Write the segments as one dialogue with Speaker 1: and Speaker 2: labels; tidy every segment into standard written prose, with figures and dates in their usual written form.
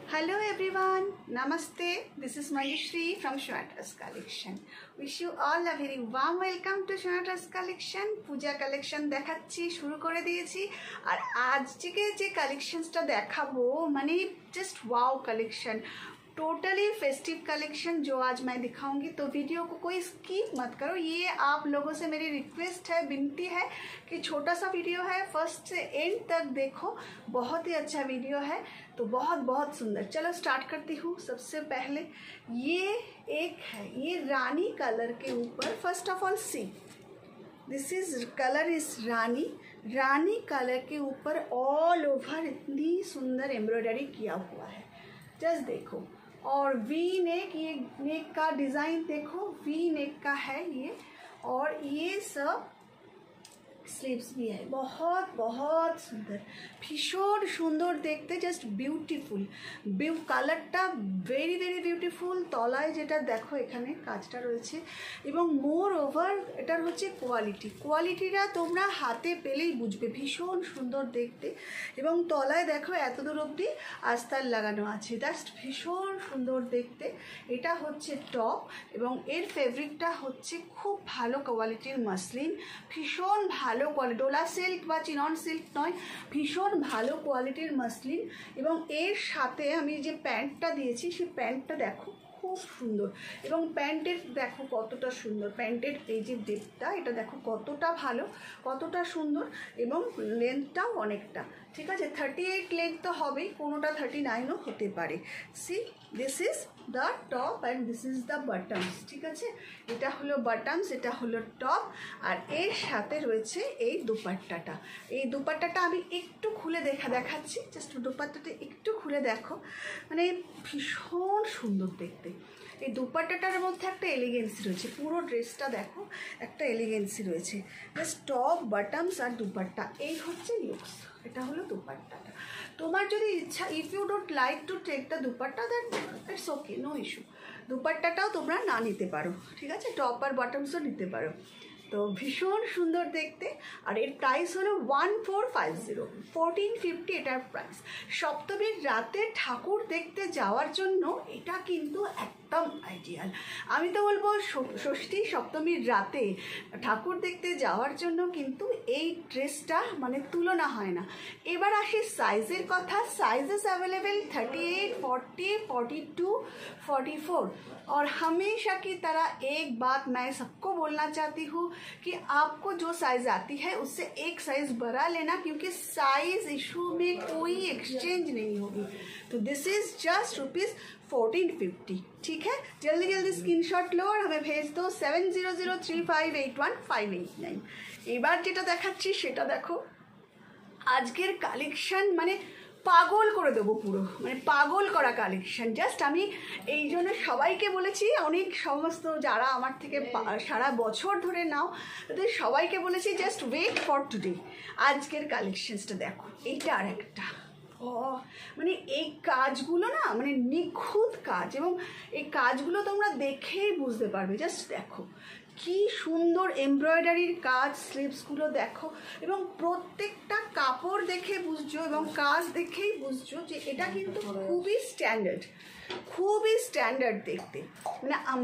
Speaker 1: Hello everyone, Namaste. This is Mayushri from Shweta's Collection. Wish you all a very warm welcome to Shweta's Collection. Puja collection দেখাচ্ছি শুরু করে দিয়েছি আর আজকে যে কালেকশনসটা দেখাবো মানে just wow collection totally festive collection जो आज मैं दिखाऊंगी। तो वीडियो को कोई स्किप मत करो। ये आप लोगों से मेरी रिक्वेस्ट है, विनती है कि छोटा सा वीडियो है, फर्स्ट से एंड तक देखो। बहुत ही अच्छा वीडियो है, तो बहुत बहुत सुंदर। चलो स्टार्ट करती हूँ। सबसे पहले ये एक है, ये रानी कलर के ऊपर। First of all C this is colour is Rani colour के ऊपर ऑल ओवर इतनी सुंदर एम्ब्रॉयडरी किया हुआ है। जस्ट देखो। और वी नेक, ये नेक का डिज़ाइन देखो, वी नेक का है ये। और ये सब स्लीव्स भी है। बहुत बहुत सुंदर, भीषण सुंदर देखते, जस्ट बिউটিফুল। কালারটা ভেরি ভেরি বিউটিফুল। তলায় যেটা দেখো এখানে কাজটা রয়েছে এবং মোর ওভার এটার হচ্ছে কোয়ালিটিটা তোমরা হাতে পেলেই বুঝবে, ভীষণ সুন্দর দেখতে। এবং তলায় দেখো এত দূর অবধি আস্তার লাগানো আছে, জাস্ট ভীষণ সুন্দর দেখতে। এটা হচ্ছে টপ এবং এর ফেব্রিকটা হচ্ছে খুব ভালো কোয়ালিটির মাসলিন, ভীষণ ভালো কোয়ালিটি, ডোলা সিল্ক বা চিনন সিল্ক নয়, ভীষণ ভালো কোয়ালিটির মাসলিন। এবং এর সাথে আমি যে প্যান্টটা দিয়েছি সেই প্যান্টটা দেখো খুব সুন্দর। এবং প্যান্টের দেখো কতটা সুন্দর, প্যান্টের এই যে ডেপটা এটা দেখো কতটা ভালো, কতটা সুন্দর। এবং লেন্থটাও অনেকটা ঠিক আছে, 38 লেন্থ তো হবেই, কোনোটা 39ও হতে পারে। C this is the top and this is the buttons. ঠিক আছে, এটা হলো বাটনস, এটা হলো টপ। আর এর সাথে রয়েছে এই দুপাট্টাটা। এই দুপাট্টাটা আমি একটু খুলে দেখাচ্ছি, জাস্ট দুপাট্টাটা একটু খুলে দেখো, মানে ভীষণ সুন্দর দেখতে। এই দুপাট্টাটার মধ্যে একটা এলিগেন্সি রয়েছে, পুরো ড্রেসটা দেখো একটা এলিগেন্সি রয়েছে। জাস্ট টপ, বাটনস আর দুপাট্টা, এই হচ্ছে লুকস। এটা হলো দুপাট্টাটা। তোমার যদি ইচ্ছা, if you don't like to take the dupatta that it's okay, no issue. দুপাট্টাটাও তোমরা না নিতে পারো, ঠিক আছে, টপ আর বটমসও নিতে পারো। তো ভীষণ সুন্দর দেখতে। আর এর প্রাইস হলো 1450, 1450 এটার প্রাইস। সপ্তমীর রাতে ঠাকুর দেখতে যাওয়ার জন্য এটা কিন্তু একদম আইডিয়াল। আমি তো বলবো ষষ্ঠী সপ্তমীর রাতে ঠাকুর দেখতে যাওয়ার জন্য কিন্তু এই ড্রেসটা মানে তুলনা হয় না। এবার আসি সাইজের কথা। Sizes available 38, 40, 42, 44। और हमेशा की तरह एक बात मैं सबको बोलना चाहती हूँ कि आपको जो साइज़ आती है उससे एक साइज़ बड़ा लेना, क्योंकि साइज़ इशू में कोई एक्सचेंज नहीं होगी। तो दिस इज़ जस्ट ₹1450। ठीक है, जल्दी जल्दी स्क्रीनशॉट लो और हमें भेज दो 7003581589। এবার যেটা দেখাচ্ছি সেটা দেখো। আজকের কালেকশন মানে পাগল করে দেবো পুরো, মানে পাগল করা কালেকশন। জাস্ট আমি এই জন্য সবাইকে বলেছি, অনেক সমস্ত যারা আমার থেকে সারা বছর ধরে নাও তাদের সবাইকে বলেছি জাস্ট ওয়েট ফর টুডে। আজকের কালেকশনসটা দেখো, এইটা আর একটা মানে এই কাজগুলো না মানে নিখুঁত কাজ, এবং এই কাজগুলো তোমরা দেখেই বুঝতে পারবে। জাস্ট দেখো কি সুন্দর এমব্রয়ডারির কাজ, স্লিভসগুলো দেখো, এবং প্রত্যেকটা কাপড় দেখে বুঝছো এবং কাজ দেখেই বুঝছো যে এটা কিন্তু खूबी स्टैंडर्ड देखते।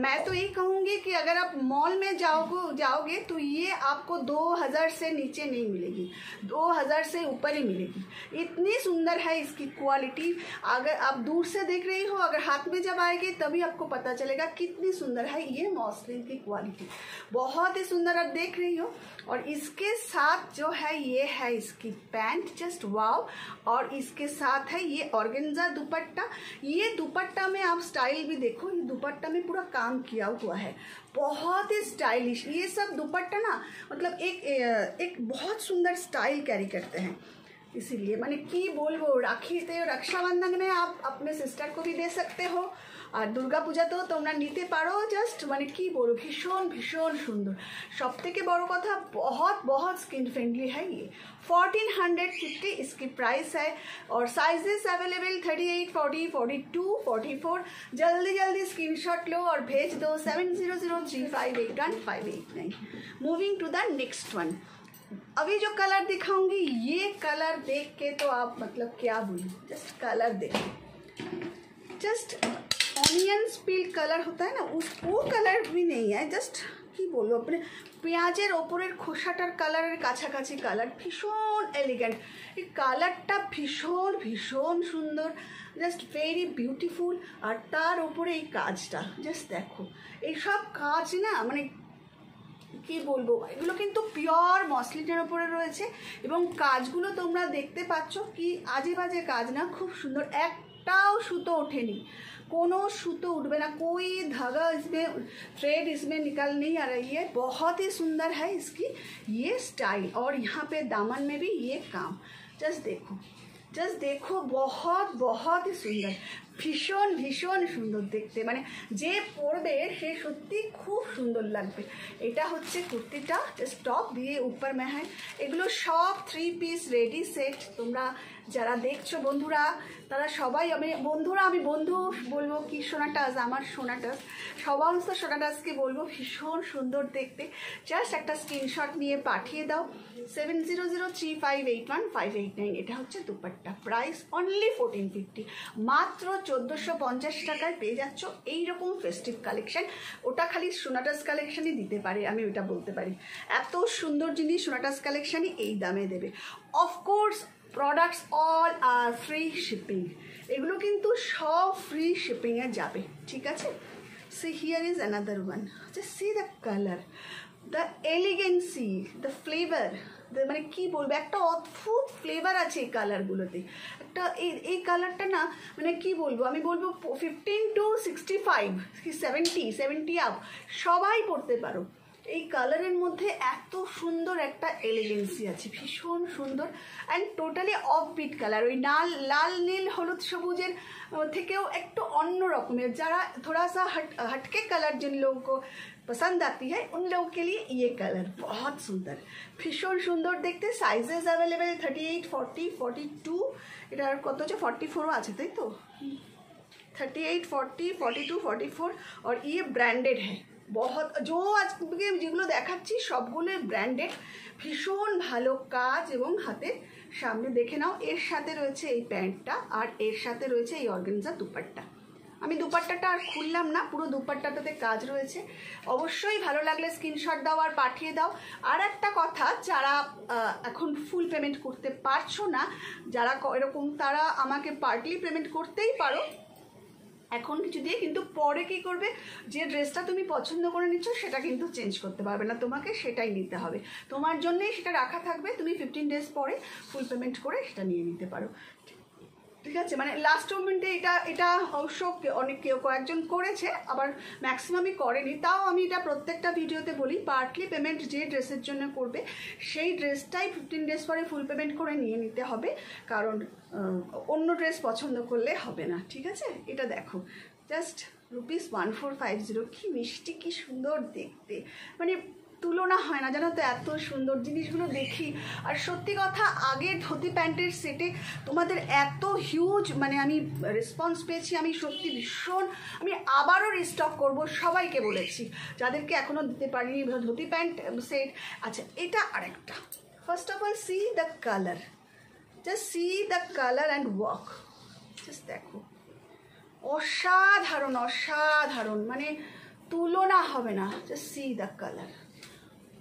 Speaker 1: मैं तो यही कहूँगी कि अगर आप मॉल में जाओगे तो ये आपको 2000 से नीचे नहीं मिलेगी, 2000 से ऊपर ही मिलेगी। इतनी सुंदर है इसकी क्वालिटी। अगर आप दूर से देख रही हो, अगर हाथ में जब आएगी तभी आपको पता चलेगा कितनी सुंदर है ये मॉस्लिन की क्वालिटी। बहुत ही सुंदर आप देख रही हो। और इसके साथ जो है ये है इसकी पैंट, जस्ट वाव। और इसके साथ है ये ऑर्गेन्जा दुपट्टा। ये दुपट्टा में आप स्टाइल भी देखो, ये दुपट्टा में पूरा काम किया हुआ है, बहुत ही स्टाइलिश। ये सब दुपट्टा ना मतलब एक बहुत सुंदर स्टाइल कैरी करते हैं। इसीलिए मैंने की बोलबो, राखीते रक्षाबंधन में आप अपने सिस्टर को भी दे सकते हो, और दुर्गा पूजा तो তোমরা নিতে পারো। জাস্ট মানে কি বলবো, ভীষণ ভীষণ সুন্দর। সব থেকে বড় কথা बहुत बहुत स्किन फ्रेंडली है ये। 1450 इसकी प्राइस है। और साइजेस अवेलेबल 38, 40, 42, 44। जल्दी जल्दी स्क्रीनशॉट लो और भेज दो 7003581589। Moving to the next one. अभी जो कलर दिखाऊंगी ये कलर देख के तो आप मतलब क्या बोलूं, जस्ट कलर देखो। जस्ट ऑनियन स्पिल कलर होता है ना, वो कलर भी नहीं है, जस्ट কি বলবো আপনি পেঁয়াজের ওপরের খোসাটার কালারের কাছাকাছি কালার, ভীষণ এলিগেন্ট। এই কালারটা ভীষণ ভীষণ সুন্দর, জাস্ট ভেরি বিউটিফুল। আর তার ওপরে এই কাজটা জাস্ট দেখো, এইসব কাজ না মানে কি বলবো, এগুলো কিন্তু পিওর মসলিনের ওপরে রয়েছে এবং কাজগুলো তোমরা দেখতে পাচ্ছ কি আজে বাজে কাজ না, খুব সুন্দর। একটাও সুতো ওঠেনি, कोनो सूतो उठबे ना, कोई धागा इसमें थ्रेड इसमें निकल नहीं आ रही है। बहुत ही सुंदर है इसकी ये स्टाइल। और यहाँ पे दामन में भी ये काम जस्ट देखो बहुत बहुत ही सुंदर, ভীষণ ভীষণ সুন্দর দেখতে, মানে যে পরবে সে সত্যি খুব সুন্দর লাগবে। এটা হচ্ছে কুর্তিটা, জাস্ট টপ দিয়ে উপর में है। এগুলো সব 3 পিস রেডি সেট। তোমরা যারা দেখছো বন্ধুরা, তারা সবাই আমি বন্ধু বলবো কি সোনাটাস, আমার সোনাটাস, সমস্ত সোনাটাসকে বলবো ভীষণ সুন্দর দেখতে। জাস্ট একটা স্ক্রিনশট নিয়ে পাঠিয়ে দাও 7003581589। এটা হচ্ছে দুপাট্টা, প্রাইস অনলি 1450, মাত্র 1450 টাকায় পেয়ে যাচ্ছ এইরকম ফেস্টিভ কালেকশন। ওটা খালি সোনাটাস কালেকশনই দিতে পারে, আমি ওটা বলতে পারি। এত সুন্দর জিনিস সোনাটাস কালেকশনই এই দামে দেবে। অফকোর্স প্রোডাক্টস অল আর ফ্রি শিপিং, এগুলো কিন্তু সব ফ্রি শিপিংয়ে যাবে, ঠিক আছে। C here is another one, just see the colour, the এলিগেন্সি, the flavour, মানে কি বলবো, একটা অদ্ভুত ফ্লেভার আছে এই কালারগুলোতে। একটা এই কালারটা না মানে কি বলবো, আমি বলবো 15 to 65 70 আপ সবাই পরতে পারো। এই কালারের মধ্যে এত সুন্দর একটা এলিগেন্সি আছে, ভীষণ সুন্দর and totally offbeat colour. ওই লাল নীল হলুদ সবুজের থেকেও একটু অন্য রকমের, যারা थोड़ा सा हटके कलर जिन लोगों को पसंद आती है उन लोगों के लिए ये कलर बहुत सुंदर, भीषण सुंदर देखते। साइजेस अवेलेबल 38, 40, 42, এটার কত হচ্ছে 44ও আছে, তাই তো 38, 40, 42, 44 और ये ब्रांडेड है बहुत। जो আজকে যেগুলো দেখাচ্ছি সবগুলো ব্র্যান্ডেড, ভীষণ ভালো কাজ এবং হাতের সামনে দেখে নাও। এর সাথে রয়েছে এই প্যান্টটা আর এর সাথে রয়েছে এই অর্গানজা দুপাট্টা। আমি দুপাট্টাটা আর খুললাম না, পুরো দুপাট্টাটাতে কাজ রয়েছে। অবশ্যই ভালো লাগলে স্ক্রিনশট দাও আর পাঠিয়ে দাও। আর একটা কথা, যারা এখন ফুল পেমেন্ট করতে পারছো না, যারা এরকম, তারা আমাকে পার্টলি পেমেন্ট করতেই পারো এখন কিছু দিয়ে, কিন্তু পরে কি করবে, যে ড্রেসটা তুমি পছন্দ করে নিচ্ছ সেটা কিন্তু চেঞ্জ করতে পারবে না, তোমাকে সেটাই নিতে হবে। তোমার জন্যই সেটা রাখা থাকবে, তুমি 15 ডেজ পরে ফুল পেমেন্ট করে সেটা নিয়ে নিতে পারো, ঠিক আছে। মানে লাস্ট মোমেন্টে এটা অবশ্য কয়েকজন করেছে, আবার ম্যাক্সিমামই করেনি। তাও আমি এটা প্রত্যেকটা ভিডিওতে বলি, পার্টলি পেমেন্ট যে ড্রেসের জন্য করবে সেই ড্রেসটাই 15 ডেজ পরে ফুল পেমেন্ট করে নিয়ে নিতে হবে, কারণ অন্য ড্রেস পছন্দ করলে হবে না, ঠিক আছে। এটা দেখো জাস্ট ₹1450, কি মিষ্টি, কি সুন্দর দেখতে, মানে তুলনা হয় না, জানো তো, এত সুন্দর জিনিসগুলো দেখি। আর সত্যি কথা, আগের ধুতি প্যান্টের সেটে তোমাদের এত হিউজ মানে আমি রেসপন্স পেয়েছি, আমি সত্যি ভীষণ, আমি আবারও রিস্টক করব, সবাইকে বলেছি যাদেরকে এখনও দিতে পারিনি ধুতি প্যান্ট সেট। আচ্ছা, এটা আরেকটা, first of all C the colour, just see the colour and work, just দেখো, অসাধারণ অসাধারণ, মানে তুলনা হবে না। জাস্ট সি দ্য কালার,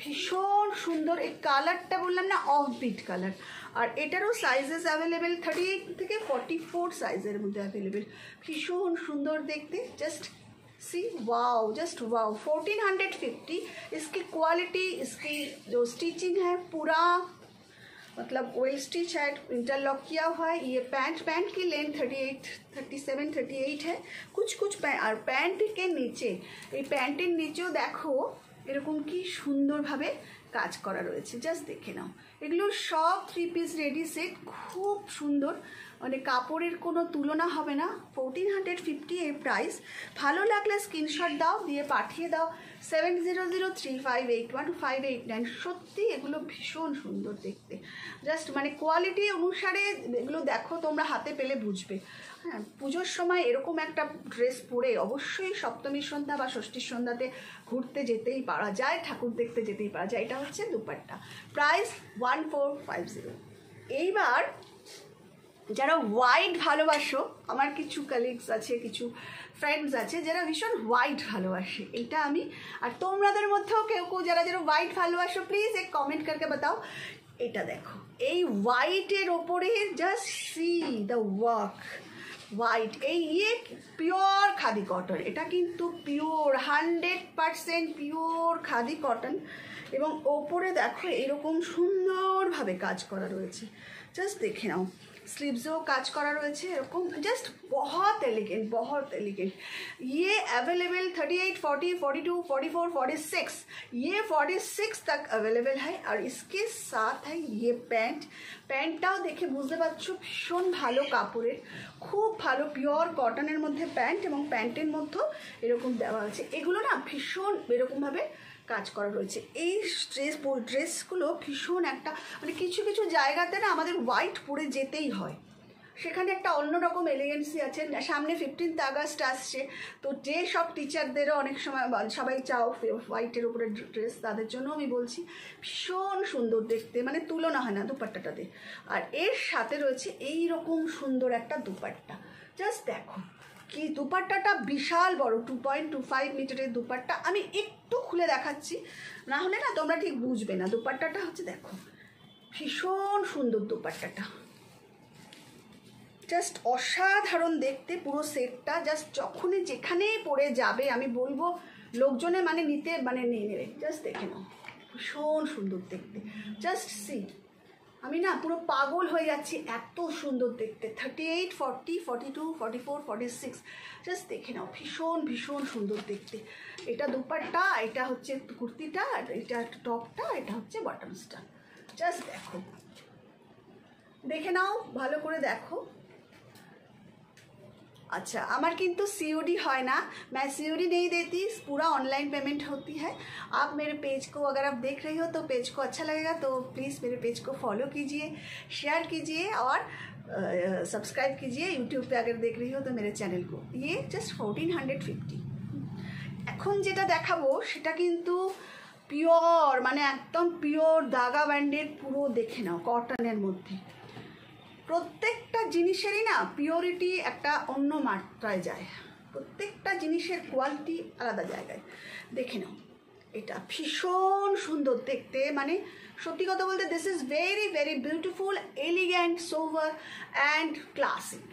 Speaker 1: ভীষণ সুন্দর। এই কালারটা বললাম না, অফ বিট কালার। আর এটারও সাইজেস অ্যাভেলেবেল 38 থেকে 44 সাইজের মধ্যে অ্যাভেলেবেল, ভীষণ সুন্দর দেখতে। জাস্ট सी वाओ, जस्ट वाओ। 1450 इसकी क्वालिटी, इसकी जो स्टिचिंग है पूरा मतलब वेल स्टिच है, इंटरलॉक किया हुआ है। ये पैंट की लेंथ 38, 37, 38 है। कुछ और पैंट के नीचे, ये पैंटेर नीचेও देखो এরকম কি সুন্দরভাবে কাজ করা রয়েছে, জাস্ট দেখে নাও। এগুলো সব 3 পিস রেডি সেট, খুব সুন্দর, মানে কাপড়ের কোনো তুলনা হবে না। 1450 এর প্রাইস। ভালো লাগলে স্ক্রিনশট দাও, দিয়ে পাঠিয়ে দাও 7003581589। সত্যি এগুলো ভীষণ সুন্দর দেখতে, জাস্ট মানে কোয়ালিটি অনুসারে এগুলো দেখো, তোমরা হাতে পেলে বুঝবে। হ্যাঁ, পুজোর সময় এরকম একটা ড্রেস পরে অবশ্যই সপ্তমীর সন্ধ্যা বা ষষ্ঠীর সন্ধ্যাতে ঘুরতে যেতেই পারা যায়, ঠাকুর দেখতে যেতেই পারা যায়। এটা হচ্ছে দুপাট্টা, প্রাইস 1450। এইবার যারা হোয়াইট ভালোবাসো, আমার কিছু কালিগস আছে, কিছু ফ্রেন্ডস আছে যারা ভীষণ হোয়াইট ভালোবাসে, এটা আমি। আর তোমাদের মধ্যেও কেউ কেউ যারা যারা হোয়াইট ভালোবাসো, প্লিজ এক কমেন্ট করকে বাতাও। এটা দেখো, এই হোয়াইটের ওপরে just see the work. White, এই পিওর খাদি কটন, এটা কিন্তু পিওর 100% পিওর খাদি কটন। এবং ওপরে দেখো এরকম সুন্দরভাবে কাজ করা রয়েছে, জাস্ট দেখে নাও। स्लीव्सों काज करा रही है एरकम, जस्ट बहुत एलिगेंट, बहुत एलिगेंट। ये अवेलेबल 38, 40, 42, 44, 46, ये 46 तक अवेलेबल है। और इसके साथ है ये पैंट। पैंटटाও দেখে বুঝতে পারছো ভীষণ ভালো কাপড়ের, খুব ভালো পিওর কটনের মধ্যে প্যান্ট, এবং প্যান্টের মধ্যেও এরকম দেওয়া আছে। এগুলো না ভীষণ এরকমভাবে কাজ করা রয়েছে। এই ড্রেসগুলো ভীষণ একটা মানে কিছু কিছু জায়গাতে না আমাদের হোয়াইট পরে যেতেই হয়, সেখানে একটা অন্যরকম এলিগেন্সি আছে। সামনে 15th আগস্ট আসছে, তো যে সব টিচারদেরও অনেক সময় সবাই চাও হোয়াইটের উপরে ড্রেস, তাদের জন্য আমি বলছি ভীষণ সুন্দর দেখতে, মানে তুলনা হয় না দুপাট্টাটাতে। আর এর সাথে রয়েছে এই রকম সুন্দর একটা দুপাট্টা, জাস্ট দেখো কি দুপাট্টাটা বিশাল বড়, 2.25 মিটারের দুপাট্টা। আমি একটু খুলে দেখাচ্ছি, না হলে না তোমরা ঠিক বুঝবে না। দুপাট্টাটা হচ্ছে দেখো, ভীষণ সুন্দর দুপাট্টাটা, জাস্ট অসাধারণ দেখতে পুরো সেটটা। জাস্ট যখনই যেখানেই পরে যাবে আমি বলবো লোকজনে মানে নিতে মানে নিয়ে নেবে, জাস্ট দেখে নাও ভীষণ সুন্দর দেখতে। জাস্ট সি, আমি না পুরো পাগল হয়ে যাচ্ছি, এত সুন্দর দেখতে। 38, 40, 42, 44, 46, জাস্ট দেখে নাও ভীষণ ভীষণ সুন্দর দেখতে। এটা দুপাট্টা, এটা হচ্ছে কুর্তিটা, এটা টপটা, এটা হচ্ছে বটমসটা। জাস্ট দেখো, দেখে নাও ভালো করে দেখো। अच्छा, हमार किंतु सीओडी है ना, मैं सीओडी नहीं देती, पूरा ऑनलाइन पेमेंट होती है। आप मेरे पेज को अगर आप देख रही हो तो पेज को अच्छा लगेगा तो प्लीज़ मेरे पेज को फॉलो कीजिए, शेयर कीजिए और सब्सक्राइब कीजिए। यूट्यूब पे अगर देख रही हो तो मेरे चैनल को। ये जस्ट 1450। এখন যেটা দেখাবো সেটা কিন্তু পিওর, মানে একদম পিওর দাগা ব্যান্ডের, পুরো দেখে নাও কটনের মধ্যে। প্রত্যেকটা জিনিসেরই না পিওরিটি একটা অন্য মাত্রায় যায়, প্রত্যেকটা জিনিসের কোয়ালিটি আলাদা জায়গায়। দেখে নাও, এটা ভীষণ সুন্দর দেখতে, মানে সত্যি কথা বলতে this is very very beautiful, elegant, sober and classic.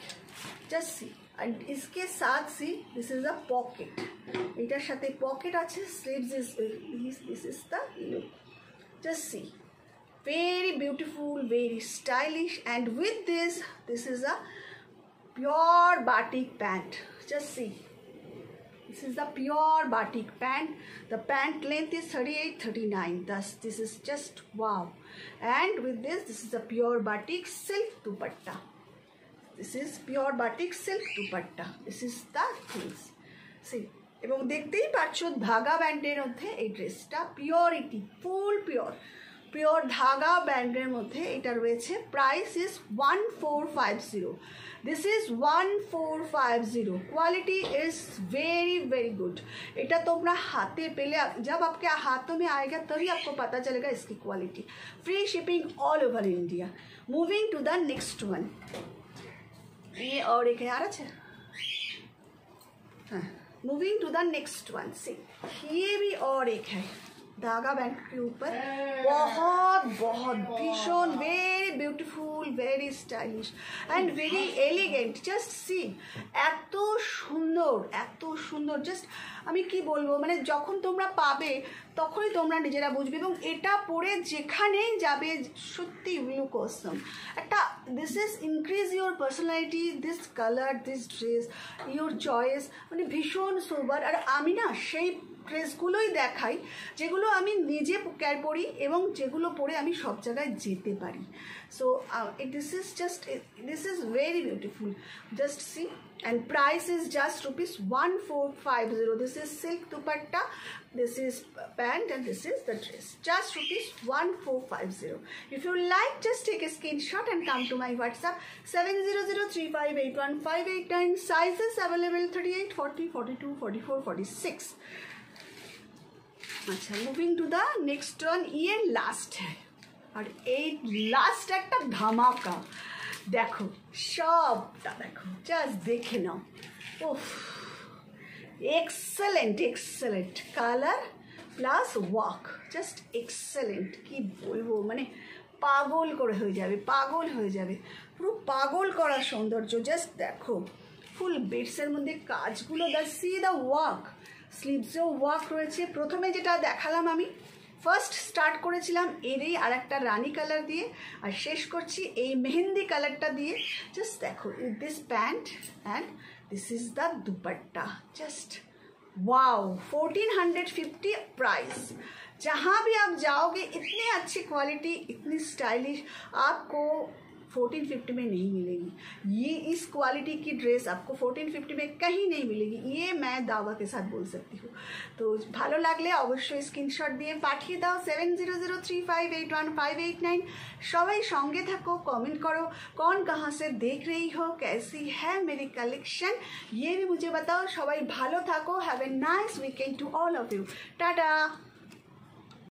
Speaker 1: Just see, and इसके साथ see this is a pocket, এটার সাথে পকেট আছে, sleeves is this is the look. Just see, very beautiful, very stylish, and with this is a pure batik pant. Just see, this is the pure batik pant. The pant length is 38, 39. Thus this is just wow. And with this is the pure batik silk dupatta. This is pure batik silk dupatta. This is the things. See, এবং দেখতেই পাচ্ছো ধাগা ব্যান্ডের মধ্যে এই ড্রেসটা, purity ফুল pure, pure ধাগা ব্যান্ডের মধ্যে এটা রয়েছে। Price is 1450। This is 1450। Quality is very very good. এটা তোমরা হাতে পেলে, जब आपके हाथों में आएगा तभी आपको पता चलेगा इसकी quality. Free shipping all over India. Moving to the next one. ये और एक है यार, अच्छा हाँ, moving to the next one. See, ये भी और एक है धागा बैंड के ऊपर, बहुत बहुत भीषण, very beautiful, very stylish and very elegant. Just see, এত সুন্দর, এত সুন্দর, জাস্ট আমি কি বলবো, মানে যখন তোমরা পাবে তখনই তোমরা নিজেরা বুঝবে। এবং এটা পরে যেখানেই যাবে সত্যি লুক অসম একটা। This is increase your personality, this colour, this dress, your choice, মানে ভীষণ সোবার। আর আমি না সেই ড্রেসগুলোই দেখাই যেগুলো আমি নিজে পরি এবং যেগুলো পরে আমি সব জায়গায় যেতে পারি। So this is just, this is very beautiful. Just see, and price is just rupees 1450. This is silk dupatta, this is pant, and this is the dress. Just rupees 1450. If you like, just take a screenshot and come to my WhatsApp 7003581589. Sizes available 38, 40, 42, 44, 46. अच्छा, moving to the next one. ये last है और ये last एक धमाका। দেখো সবটা দেখো, জাস্ট দেখে নাও। ওফ, excellent excellent colour plus work, just excellent. কি বলবো, মানে পাগল করে হয়ে যাবে, পাগল হয়ে যাবে, পুরো পাগল করা সৌন্দর্য। জাস্ট দেখো ফুল বেডসের মধ্যে কাজগুলো, সি দ্য ওয়ার্ক, স্লিভসেও ওয়ার্ক রয়েছে। প্রথমে যেটা দেখালাম আমি, ফার্স্ট স্টার্ট করেছিলাম এরই আর একটা রানি কালার দিয়ে, আর শেষ করছি এই মেহেন্দি কালারটা দিয়ে। জাস্ট দেখো this pant and this is the dupatta. Just wow, 1450 price. जहाँ भी आप जाओगे इतनी अच्छी क्वालिटी, इतनी स्टाइलिश आपको 1450 में नहीं मिलेगी। ये इस क्वालिटी की ड्रेस आपको 1450 में कहीं नहीं मिलेगी, ये मैं दावा के साथ बोल सकती हूँ। तो ভালো লাগলে অবশ্যই স্ক্রিনশট দিয়ে পাঠিয়ে দাও 7003581589। সবাই সঙ্গে থাকো, कमेंट करो कौन कहाँ से देख रही हो, कैसी है मेरी कलेक्शन, ये भी मुझे बताओ। সবাই ভালো থাকো, have a nice weekend to all of you, Tata.